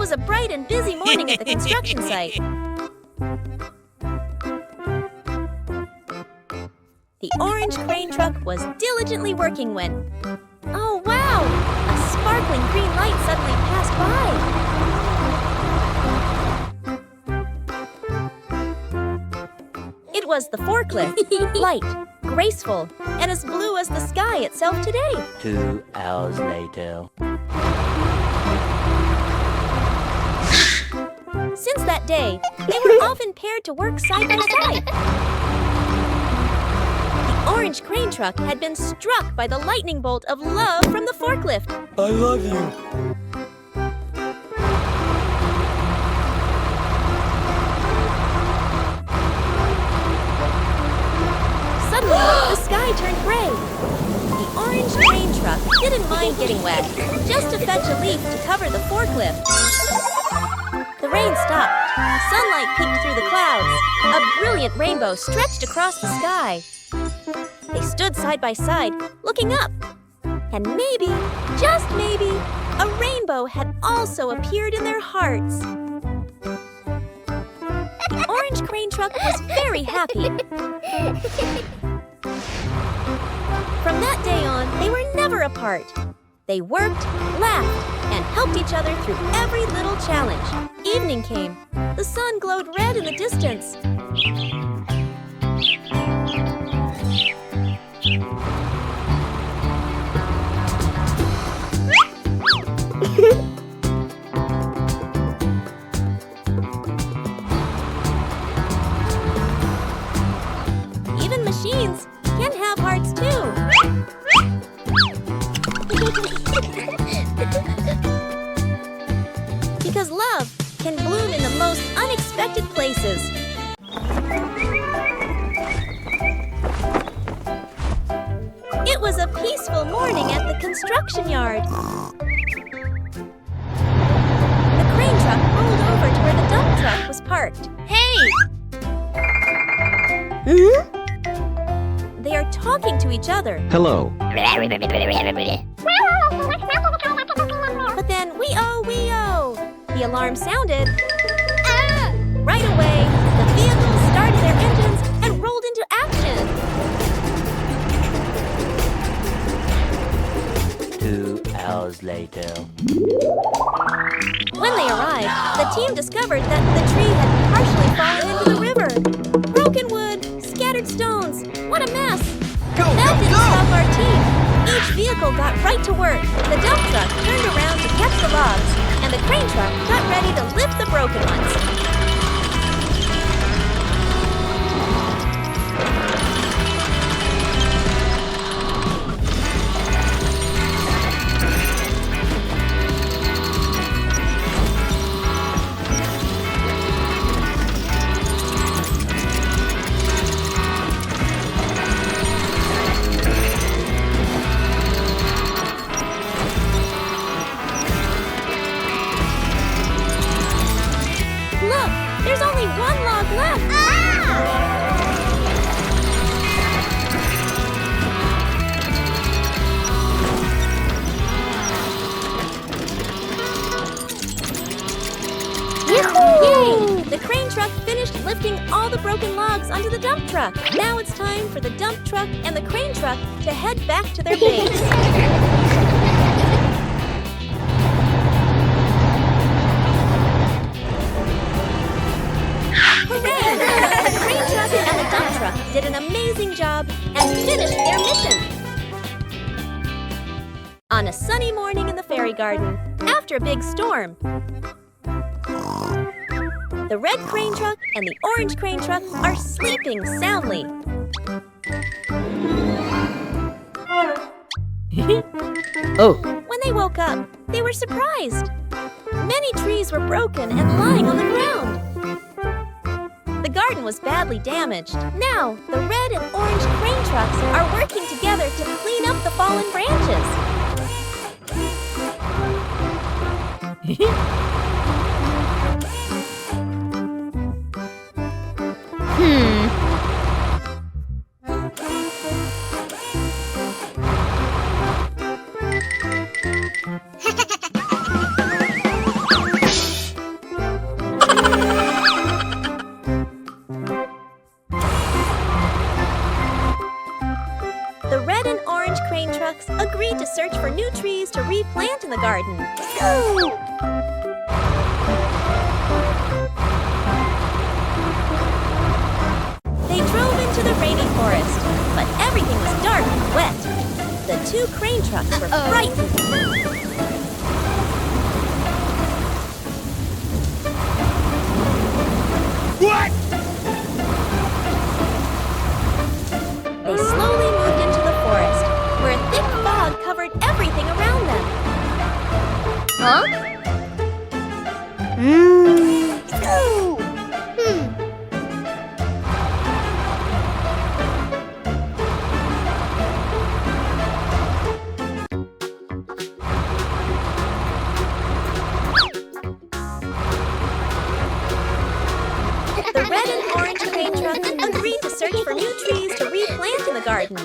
was a bright and busy morning at the construction site. The orange crane truck was diligently working when... Oh, wow! A sparkling green light suddenly passed by. It was the forklift. Light, graceful, and as blue as the sky itself today. 2 hours later. Since that day, they were often paired to work side by side. The orange crane truck had been struck by the lightning bolt of love from the forklift. I love you. Suddenly, the sky turned gray. The orange crane truck didn't mind getting wet, just to fetch a leaf to cover the forklift. The rain stopped. Sunlight peeked through the clouds. A brilliant rainbow stretched across the sky. They stood side by side, looking up. And maybe, just maybe, a rainbow had also appeared in their hearts. The orange crane truck was very happy. From that day on, they were never apart. They worked, laughed, and helped each other through every little challenge. Evening came. The sun glowed red in the distance. Even machines can have hearts too. Because love can bloom in the most unexpected places. It was a peaceful morning at the construction yard. The crane truck rolled over to where the dump truck was parked. Hey! Huh? They are talking to each other. Hello. But then, wee-oh! The alarm sounded. Ah! Right away, the vehicles started their engines and rolled into action. 2 hours later. When they arrived, the team discovered that the tree had partially fallen into the river. Broken wood, scattered stones. What a mess! That didn't stop our team. Each vehicle got right to work. The dump truck turned around to catch the logs, and the crane truck got ready to lift the broken ones. Look, there's only one log left. Yay! The crane truck finished lifting all the broken logs onto the dump truck. Now it's time for the dump truck and the crane truck to head back to their base. Hooray! The crane truck and the dump truck did an amazing job and finished their mission. On a sunny morning in the fairy garden, after a big storm, the red crane truck and the orange crane truck are sleeping soundly. Oh. When they woke up, they were surprised. Many trees were broken and lying on the ground. The garden was badly damaged. Now, the red and orange crane trucks are working together to clean up the fallen branches. garden. They drove into the rainy forest, but everything was dark and wet. The two crane trucks were frightened. What? They slowly moved into the forest, where a thick fog covered everything around them. Huh? The red and orange crane truck agreed to search for new trees to replant in the garden.